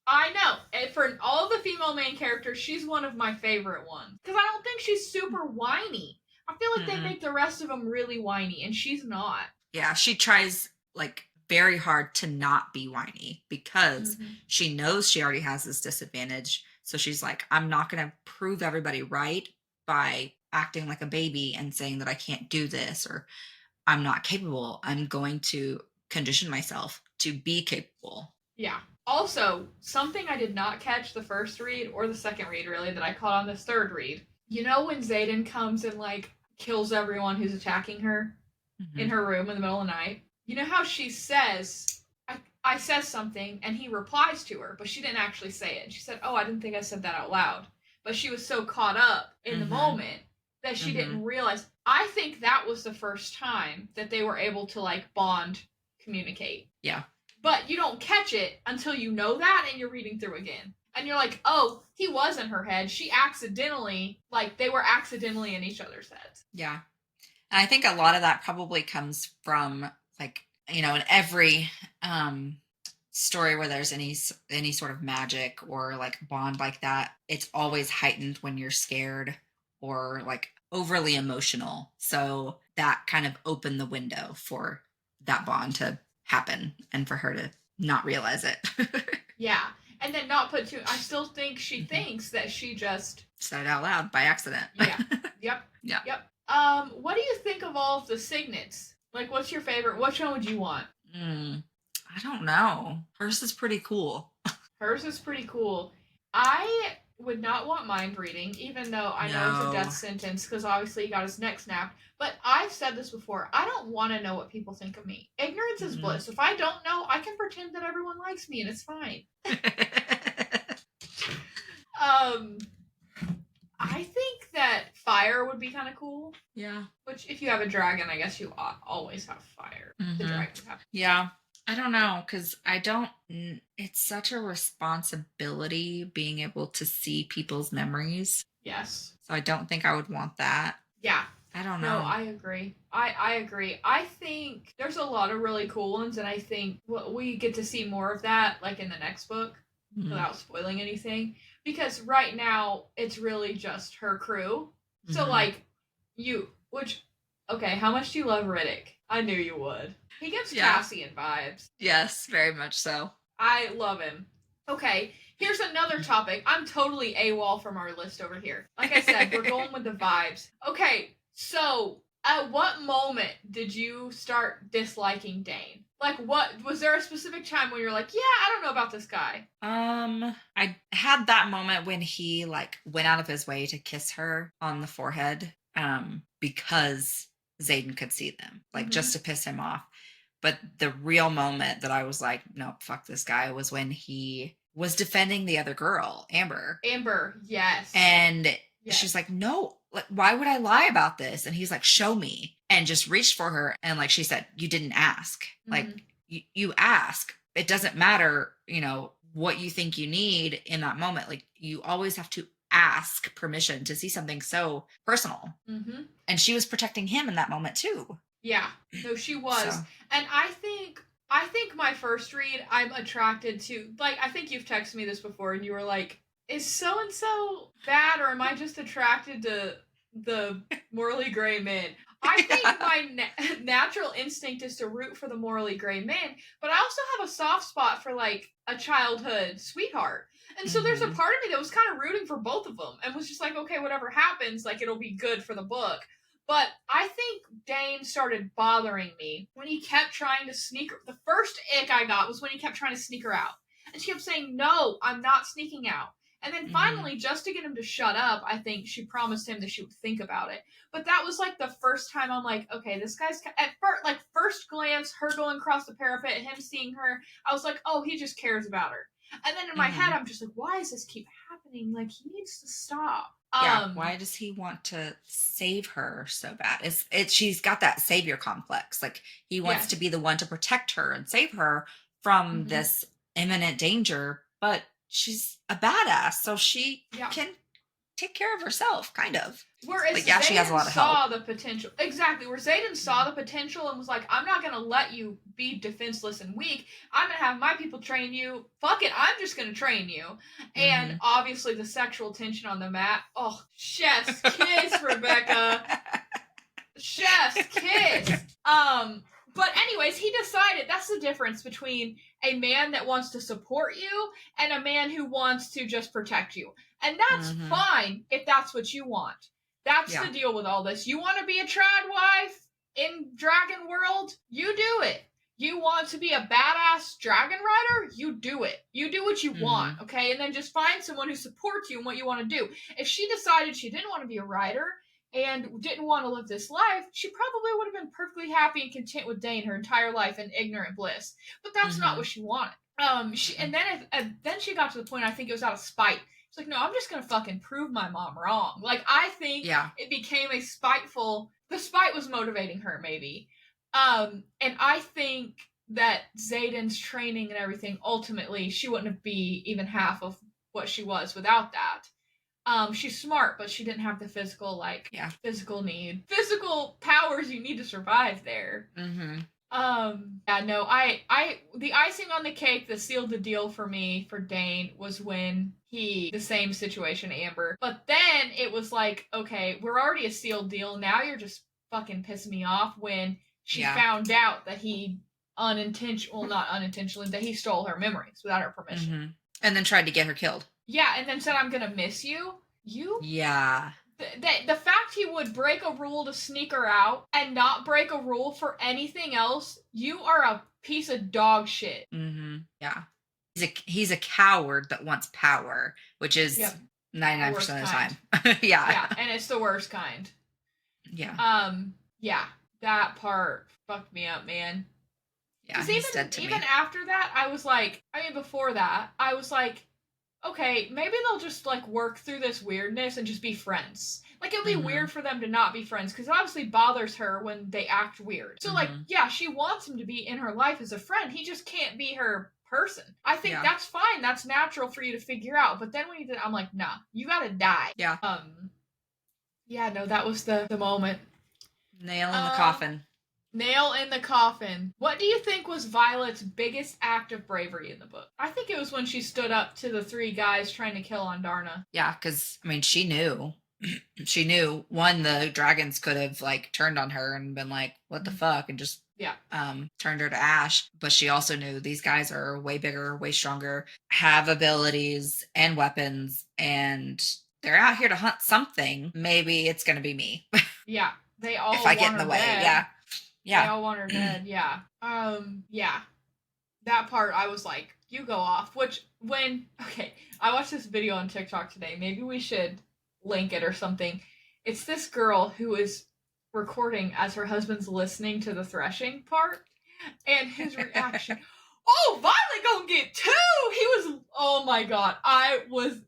I know. And for all the female main characters, she's one of my favorite ones. Because I don't think she's super whiny. I feel like they make the rest of them really whiny, and she's not.
Yeah, she tries, like, very hard to not be whiny because she knows she already has this disadvantage. So she's like, I'm not going to prove everybody right by acting like a baby and saying that I can't do this or I'm not capable. I'm going to condition myself to be capable.
Yeah. Also, something I did not catch the first read or the second read, really, that I caught on this third read. You know when Zayden comes and, like, kills everyone who's attacking her in her room in the middle of the night? You know how she says, I says something, and he replies to her, but she didn't actually say it. And she said, oh, I didn't think I said that out loud. But she was so caught up in the moment that she didn't realize. I think that was the first time that they were able to, like, bond, communicate.
Yeah.
But you don't catch it until you know that and you're reading through again. And you're like, oh, he was in her head. She accidentally, like, they were accidentally in each other's heads.
Yeah. And I think a lot of that probably comes from, like, you know, in every story where there's any sort of magic or, like, bond like that, it's always heightened when you're scared or, like, overly emotional. So that kind of opened the window for that bond to happen and for her to not realize it.
Yeah. And then not put too, I still think she thinks that she just
said it out loud by accident.
Yeah. Yep.
Yeah.
Yep. What do you think of all of the signets? Like, what's your favorite? Which one would you want?
I don't know. Hers is pretty cool.
Hers is pretty cool. I would not want mind reading, even though I know it's a death sentence, because obviously he got his neck snapped. But I've said this before. I don't want to know what people think of me. Ignorance is bliss. If I don't know, I can pretend that everyone likes me, and it's fine. I think that fire would be kind of cool.
Yeah.
Which, if you have a dragon, I guess you always have fire. The dragons have.
Yeah. I don't know, because it's such a responsibility being able to see people's memories.
Yes.
So I don't think I would want that.
Yeah.
I don't know.
No, I agree. I agree. I think there's a lot of really cool ones, and I think we get to see more of that, like, in the next book, without spoiling anything. Because right now, it's really just her crew. So, like, okay, how much do you love Riddick? I knew you would. He gives Cassian vibes.
Yes, very much so.
I love him. Okay, here's another topic. I'm totally AWOL from our list over here. Like I said, we're going with the vibes. Okay, so at what moment did you start disliking Dane? Like, what was there a specific time when you're like, yeah, I don't know about this guy?
I had that moment when he, like, went out of his way to kiss her on the forehead, because Xaden could see them, like
Mm-hmm.
just to piss him off. But the real moment that I was like, nope, fuck this guy, was when he was defending the other girl, Amber.
Amber, yes.
And
Yes.
she's like, no, like, why would I lie about this? And he's like, show me. And just reached for her. And like she said, you didn't ask. Like,
Mm-hmm.
you ask. It doesn't matter, what you think you need in that moment. Like, you always have to ask permission to see something so personal.
Mm-hmm.
And she was protecting him in that moment too.
Yeah. No, she
So,
was. And I think my first read, I'm attracted to, like, I think you've texted me this before and you were like, is so and so bad or am I just attracted to the morally gray men? I think my natural instinct is to root for the morally gray men, but I also have a soft spot for like a childhood sweetheart. And so there's a
mhm.
part of me that was kind of rooting for both of them and was just like, okay, whatever happens, like it'll be good for the book. But I think Dane started bothering me when he kept trying to sneak her. The first ick I got was when he kept trying to sneak her out. And she kept saying, no, I'm not sneaking out. And then
Mhm.
finally, just to get him to shut up, I think she promised him that she would think about it. But that was like the first time I'm like, okay, this guy's at first, like first glance, her going across the parapet, him seeing her, I was like, oh, he just cares about her. And then in my head,
Mhm.
I'm just like, why does this keep happening? Like he needs to stop.
Yeah, why does he want to save her so bad? It's she's got that savior complex. Like, he wants to
Yes.
be the one to protect her and save her from
Mm-hmm.
this imminent danger, but she's a badass, so she
Yeah.
can take care of herself, kind of.
Whereas
Like, yeah, she has a
Zayden
lot of help.
saw the potential. Exactly. Where Zayden saw the potential and was like, I'm not going to let you be defenseless and weak. I'm going to have my people train you. Fuck it. I'm just going to train you. And
Mm-hmm.
obviously, the sexual tension on the mat. Oh, chef's kiss, Rebecca. Chef's kiss. But anyways, he decided that's the difference between a man that wants to support you and a man who wants to just protect you. And that's
Mm-hmm.
fine if that's what you want. That's
Yeah.
the deal with all this. You want to be a trad wife in Dragon World? You do it. You want to be a badass dragon rider? You do it. You do what you
Mm-hmm.
want, okay? And then just find someone who supports you in what you want to do. If she decided she didn't want to be a rider and didn't want to live this life, she probably would have been perfectly happy and content with Dane her entire life in ignorant bliss. But that's not
Mm-hmm.
what she wanted. She and then she got to the point. I think it was out of spite. She's like, no, I'm just gonna fucking prove my mom wrong. Like I think
Yeah.
it became a spiteful. The spite was motivating her, maybe. And I think that Zayden's training and everything, ultimately, she wouldn't be even half of what she was without that. She's smart, but she didn't have the physical, like,
Yeah.
physical need, physical powers you need to survive there.
Mm-hmm.
Yeah, no, the icing on the cake that sealed the deal for me for Dane was when the same situation, Amber. But then it was like, okay, we're already a sealed deal. Now you're just fucking pissing me off when she
Yeah.
found out that he not unintentionally, that he stole her memories without her permission.
Mm-hmm. And then tried to get her killed.
Yeah, and then said, I'm gonna miss you.
Yeah.
The fact he would break a rule to sneak her out and not break a rule for anything else, you are a piece of dog shit.
Mm-hmm. Yeah. He's a coward that wants power, which is 99% of the time. Yeah.
Yeah, and it's the worst kind.
Yeah.
Yeah, that part fucked me up, man.
Yeah,
Because
he's dead to
even
me.
after that, I was like, before that, I was like, okay, maybe they'll just like work through this weirdness and just be friends. Like it'll be
Mm-hmm.
weird for them to not be friends because it obviously bothers her when they act weird. So like,
Mm-hmm.
yeah, she wants him to be in her life as a friend. He just can't be her person. I think
Yeah.
that's fine. That's natural for you to figure out. But then when you did, I'm like, nah, you gotta die.
Yeah.
Yeah, no, that was the moment.
Nail in the coffin.
Nail in the coffin. What do you think was Violet's biggest act of bravery in the book? I think it was when she stood up to the three guys trying to kill Andarna.
Yeah, because I mean, she knew. She knew, one, the dragons could have like turned on her and been like, "What the fuck," and just turned her to ash. But she also knew these guys are way bigger, way stronger, have abilities and weapons, and they're out here to hunt something. Maybe it's gonna be me.
Yeah, they all
if I get
want
in the
her
way.
dead.
Yeah. Yeah.
They all want her dead. Yeah. Yeah. That part, I was like, you go off. I watched this video on TikTok today. Maybe we should link it or something. It's this girl who is recording as her husband's listening to the threshing part, and his reaction, "Oh, Violet gonna get 2!" He was, oh my god, I was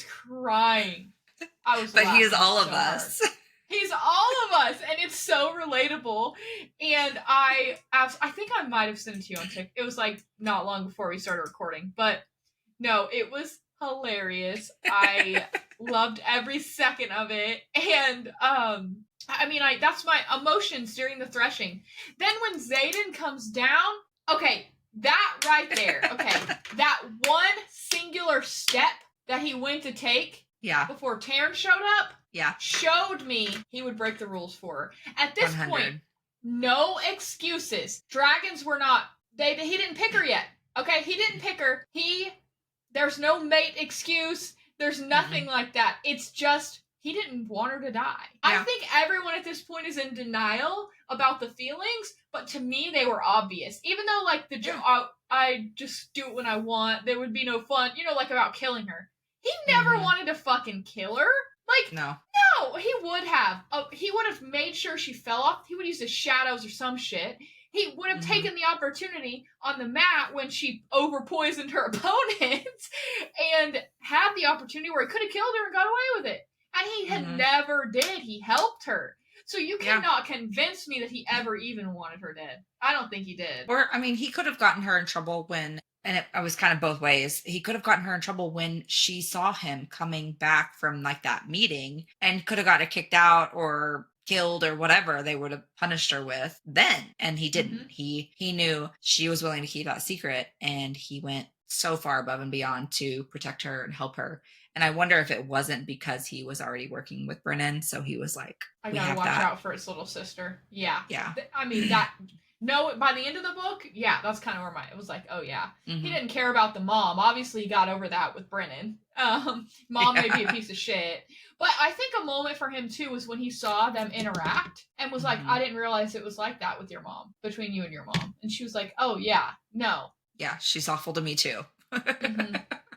crying. I was
But he is
laughing
all of
so
us.
hard. He's all of us, and it's so relatable. And I think I might have sent it to you on TikTok. It was like not long before we started recording, but no, it was hilarious. I loved every second of it, and I mean, that's my emotions during the threshing. Then when Xaden comes down, okay, that right there, okay, that one singular step that he went to take,
Yeah,
before Taryn showed up,
yeah,
showed me he would break the rules for her. At this
100.
point, no excuses. Dragons were not. He didn't pick her yet. Okay, he didn't pick her. There's no mate excuse. There's nothing like that. It's just he didn't want her to die. Yeah. I think everyone at this point is in denial about the feelings, but to me they were obvious. Even though like I just do it when I want, there would be no fun, like about killing her. He never wanted to fucking kill her. Like, no, he would have. He would have made sure she fell off. He would use the shadows or some shit. He would have taken the opportunity on the mat when she over-poisoned her opponents and had the opportunity where he could have killed her and got away with it. And he had never did. He helped her. So you cannot convince me that he ever even wanted her dead. I don't think he did.
Or, I mean, he could have gotten her in trouble when, and I was kind of both ways. He could have gotten her in trouble when she saw him coming back from like that meeting and could have got her kicked out or killed or whatever they would have punished her with then. And he didn't. He knew she was willing to keep that secret, and he went so far above and beyond to protect her and help her. And I wonder if it wasn't because he was already working with Brennan, so he was like,
I gotta watch out for his little sister. Yeah. I mean, by the end of the book, that's kind of where it was like, oh yeah. He didn't care about the mom. Obviously, he got over that with Brennan. Mom may be a piece of shit. But I think a moment for him, too, was when he saw them interact and was like, I didn't realize it was like that with your mom, between you and your mom. And she was like, oh yeah, no.
Yeah, she's awful to me, too.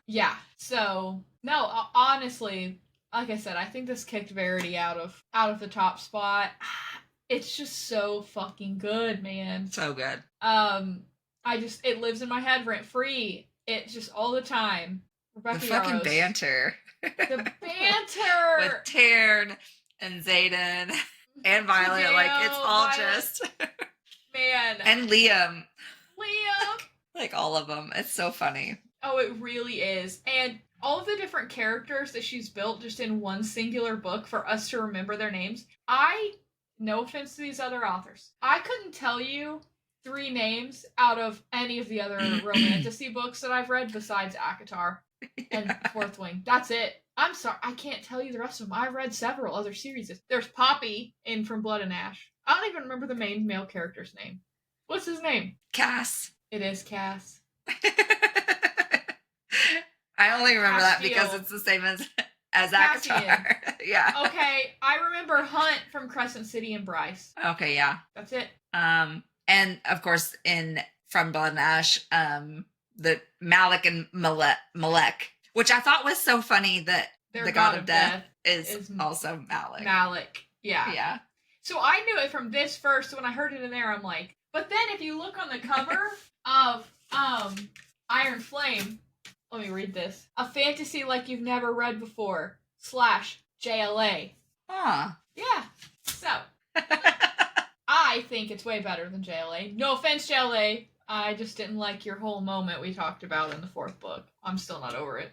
Yeah, so, no, honestly, like I said, I think this kicked Verity out of the top spot. It's just so fucking good, man.
So good.
It lives in my head rent free. It just all the time. Rebecca
the fucking
Yarros.
banter.
The banter
with Taryn and Xaden and Violet.
Damn,
like it's all
Violet.
Just
man.
And Liam.
Liam.
Like all of them. It's so funny.
Oh, it really is. And all of the different characters that she's built just in one singular book for us to remember their names. No offense to these other authors, I couldn't tell you 3 names out of any of the other romantasy books that I've read besides ACOTAR and Fourth Wing. That's it. I'm sorry, I can't tell you the rest of them. I've read several other series. There's Poppy in From Blood and Ash. I don't even remember the main male character's name. What's his name?
Cass.
It is Cass.
I only remember that because it's the same as ACOTAR. Yeah.
Okay, I remember Hunt from Crescent City and Bryce.
Okay, yeah.
That's it.
And of course in From Blood and Ash, the Malik and Malek, which I thought was so funny that the god of death is also Malik.
Malik, yeah. Yeah. So I knew it from this first, so when I heard it in there, I'm like, but then if you look on the cover of Iron Flame, let me read this. A fantasy like you've never read before, /JLA.
Huh.
Yeah. So, I think it's way better than JLA. No offense, JLA. I just didn't like your whole moment we talked about in the 4th book. I'm still not over it.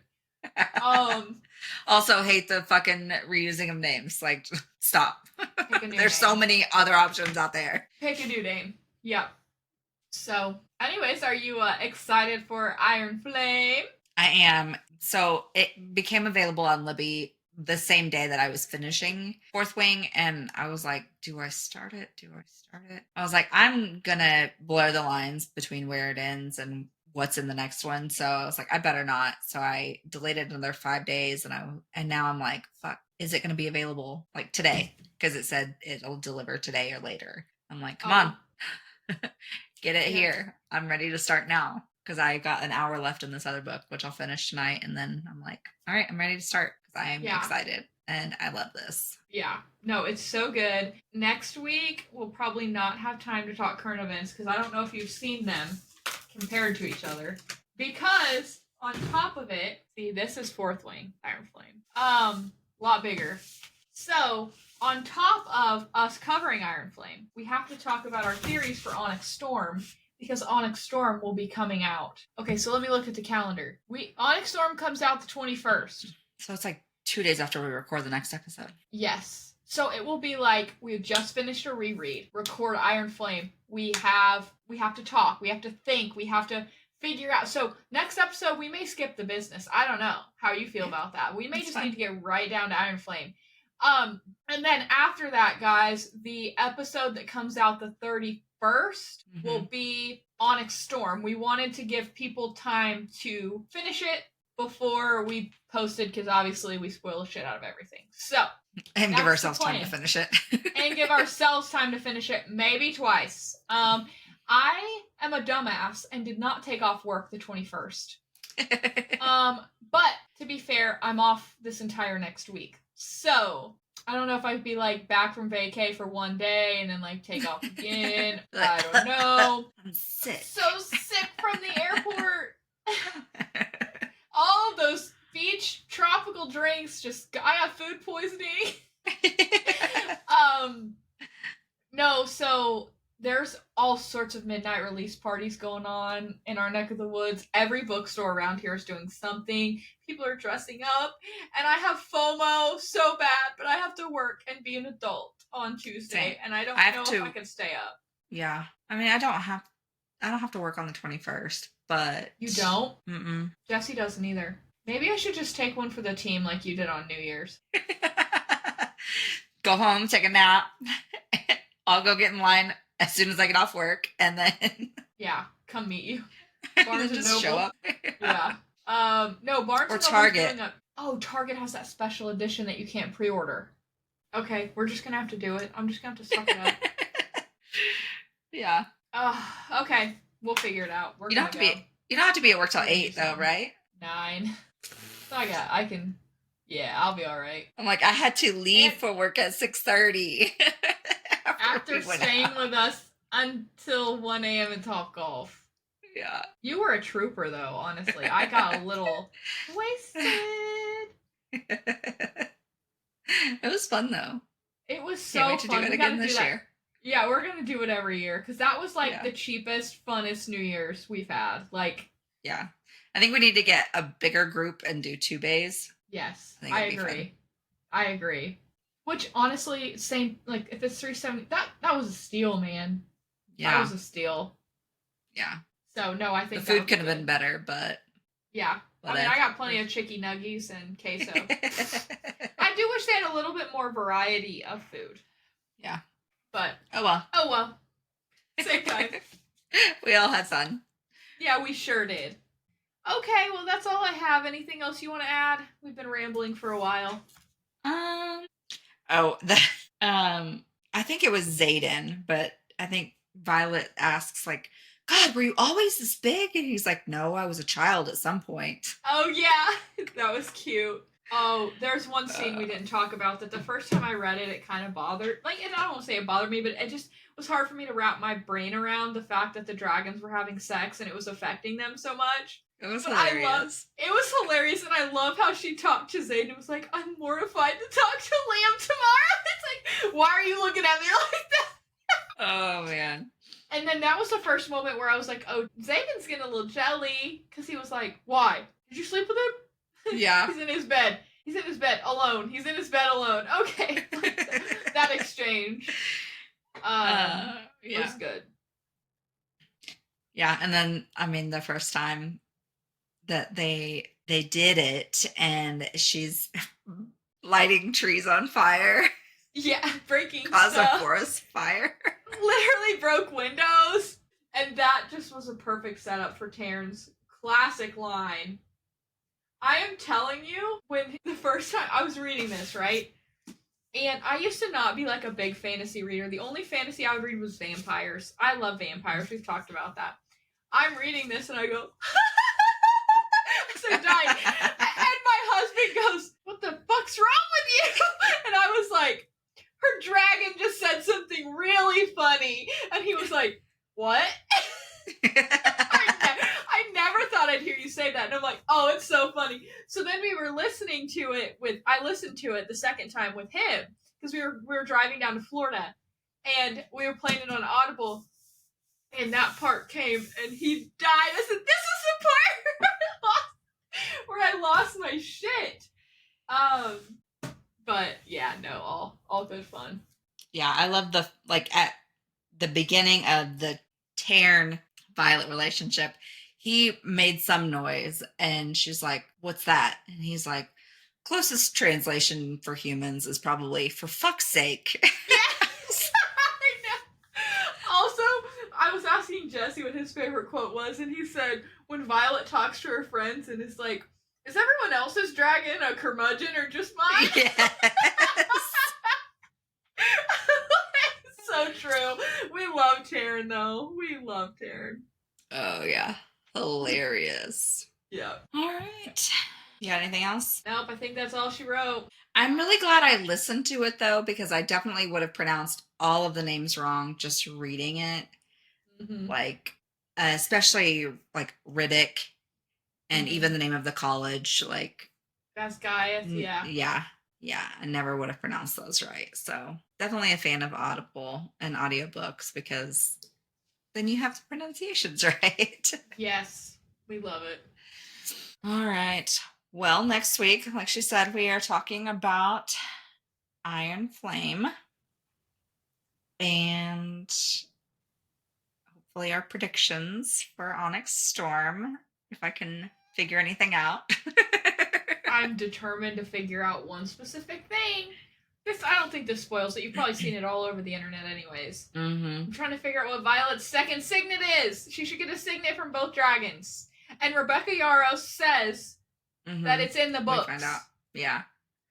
Also hate the fucking reusing of names. Like, stop. There's
name.
So many other options out there.
Pick a new name. Yep. So, anyways, are you excited for Iron Flame?
I am. So it became available on Libby the same day that I was finishing Fourth Wing, and I was like, do I start it? I was like, I'm gonna blur the lines between where it ends and what's in the next one. So I was like, I better not. So I delayed it another 5 days, and now I'm like, fuck, is it gonna be available like today? Because it said it'll deliver today or later. I'm like, come on. Get it here. I'm ready to start now. because I got an hour left in this other book, which I'll finish tonight. And then I'm like, all right, I'm ready to start because I am excited and I love this.
Yeah. No, it's so good. Next week, we'll probably not have time to talk current events because I don't know if you've seen them compared to each other. Because on top of it, see, this is Fourth Wing, Iron Flame. A lot bigger. So, on top of us covering Iron Flame, we have to talk about our theories for Onyx Storm because Onyx Storm will be coming out. Okay, so let me look at the calendar. Onyx Storm comes out the 21st.
So it's like 2 days after we record the next episode.
Yes. So it will be like we just finished a reread, record Iron Flame. We have to talk, we have to think, we have to figure out. So next episode we may skip the business. I don't know how you feel about that. We may just need to get right down to Iron Flame. And then after that, guys, the episode that comes out the 31st will be Onyx Storm. We wanted to give people time to finish it before we posted because obviously we spoil the shit out of everything. So
and give ourselves time to finish it.
And give ourselves time to finish it, maybe twice. I am a dumbass and did not take off work the 21st. But to be fair, I'm off this entire next week. So I don't know if I'd be like back from vacay for one day and then like take off again. I don't know.
I'm sick.
So sick from the airport. All of those beach tropical drinks, I got food poisoning. No, so there's all sorts of midnight release parties going on in our neck of the woods. Every bookstore around here is doing something. People are dressing up, and I have FOMO so bad, but I have to work and be an adult on Tuesday, and I don't know if I can stay up.
Yeah, I mean, I don't have to work on the 21st, but
you don't.
Mm-mm.
Jesse doesn't either. Maybe I should just take one for the team like you did on New Year's.
Go home, take a nap. I'll go get in line as soon as I get off work, and then
come meet you.
Barnes and Noble. Show up.
Yeah. No, Barnes
or
and Noble.
Target.
Target has that special edition that you can't pre-order. Okay, we're just gonna have to do it. I'm just gonna have to suck it up.
Yeah.
Okay, we'll figure it out.
You don't have to be at work till 8 though, right?
9. So I can. Yeah, I'll be all right.
I'm like, I had to leave for work at 6:30.
After staying with us until 1 a.m. in Topgolf.
Yeah.
You were a trooper, though, honestly. I got a little wasted.
It was fun, though.
It was so fun.
To do it again this year.
Yeah, we're going to do it every year, because that was, the cheapest, funnest New Year's we've had.
Yeah. I think we need to get a bigger group and do 2 bays.
Yes, I agree. Which, honestly, same, if it's 370, that was a steal, man. Yeah. That was a steal.
Yeah.
So, no, I think
the food could have been better, but...
Yeah. I mean, I got plenty of chicky nuggies and queso. I do wish they had a little bit more variety of food.
Yeah.
But...
Oh, well.
Same time.
We all had fun.
Yeah, we sure did. Okay, well, that's all I have. Anything else you want to add? We've been rambling for a while.
I think it was Zayden, but I think Violet asks, God, were you always this big? And he's like, no, I was a child at some point.
Oh, yeah. That was cute. Oh, there's one scene we didn't talk about that the first time I read it, it kind of bothered... I don't want to say it bothered me, but it just was hard for me to wrap my brain around the fact that the dragons were having sex and it was affecting them so much.
It was hilarious.
It was hilarious, and I love how she talked to Zayn and was like, I'm mortified to talk to Liam tomorrow. It's like, why are you looking at me like that?
Oh, man.
And then that was the first moment where I was like, oh, Zayden's getting a little jelly, because he was like, why? Did you sleep with him?
Yeah.
He's in his bed. He's in his bed alone. He's in his bed alone. Okay. That exchange was good.
Yeah, and then, I mean, the first time that they did it, and she's lighting trees on fire.
Yeah, breaking
Cause
stuff.
A forest fire.
Literally broke windows. And that just was a perfect setup for Taryn's classic line. I am telling you, when the first time I was reading this, right? And I used to not be a big fantasy reader. The only fantasy I would read was vampires. I love vampires. We've talked about that. I'm reading this and I go, so dying. And my husband goes, what the fuck's wrong with you? And I was like, her dragon just said something really funny. And he was like, what? I never thought I'd hear you say that. And I'm like, oh, it's so funny. So then we were listening to it I listened to it the second time with him because we were driving down to Florida and we were playing it on Audible and that part came and he died. I said, this is the part where I lost my shit. But yeah, no, all good fun.
Yeah, I love the, like, at the beginning of the Taryn Violet relationship, he made some noise and she's like, what's that? And he's like, closest translation for humans is probably for fuck's sake.
Yes! I know. Also, I was asking Jesse what his favorite quote was, and he said, when Violet talks to her friends and is like, is everyone else's dragon a curmudgeon or just mine?
Yes.
So true. We love Taryn, though. We love Taryn.
Oh, yeah. Hilarious.
Yeah.
All right. You got anything else?
Nope, I think that's all she wrote.
I'm really glad I listened to it, though, because I definitely would have pronounced all of the names wrong just reading it.
Mm-hmm.
Like, especially, like, Riddick and even the name of the college. Like,
that's Gaius, yeah.
Yeah, I never would have pronounced those right. So definitely a fan of Audible and audiobooks because then you have the pronunciations right.
Yes, we love it.
All right. Well, next week, like she said, we are talking about Iron Flame and hopefully our predictions for Onyx Storm, if I can figure anything out.
I'm determined to figure out one specific thing. I don't think this spoils it. You've probably seen it all over the internet anyways.
Mm-hmm.
I'm trying to figure out what Violet's second signet is. She should get a signet from both dragons. And Rebecca Yarros says that it's in the books.
We find out. Yeah.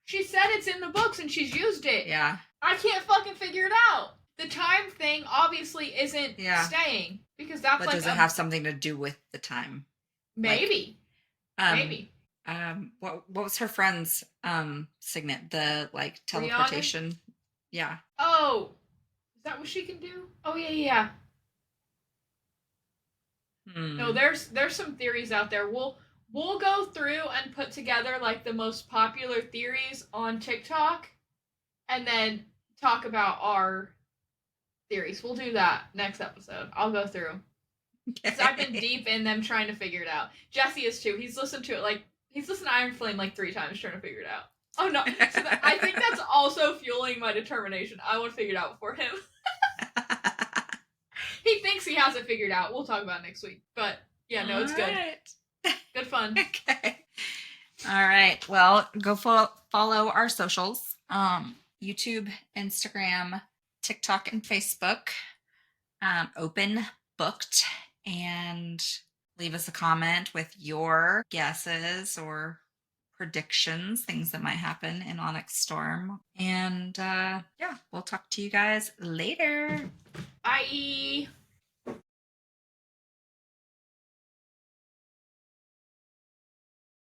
She said it's in the books and she's used it.
Yeah.
I can't fucking figure it out. The time thing obviously isn't staying because that's
but
like.
Does it have something to do with the time?
Maybe. Maybe.
What was her friend's signet? The like teleportation.
Rihanna?
Yeah.
Oh, is that what she can do? Oh yeah. No, there's some theories out there. We'll go through and put together like the most popular theories on TikTok, and then talk about our theories. We'll do that next episode. I'll go through. Because I've been deep in them trying to figure it out. Jesse is too. He's listened to it he's listened to Iron Flame like 3 times trying to figure it out. Oh no. So I think that's also fueling my determination. I want to figure it out before him. He thinks he has it figured out. We'll talk about it next week. But yeah, no, it's good. Good fun.
Okay. All right. Well, go follow our socials. YouTube, Instagram, TikTok, and Facebook. Open booked, and leave us a comment with your guesses or predictions, things that might happen in Onyx Storm. And yeah, we'll talk to you guys later.
Bye.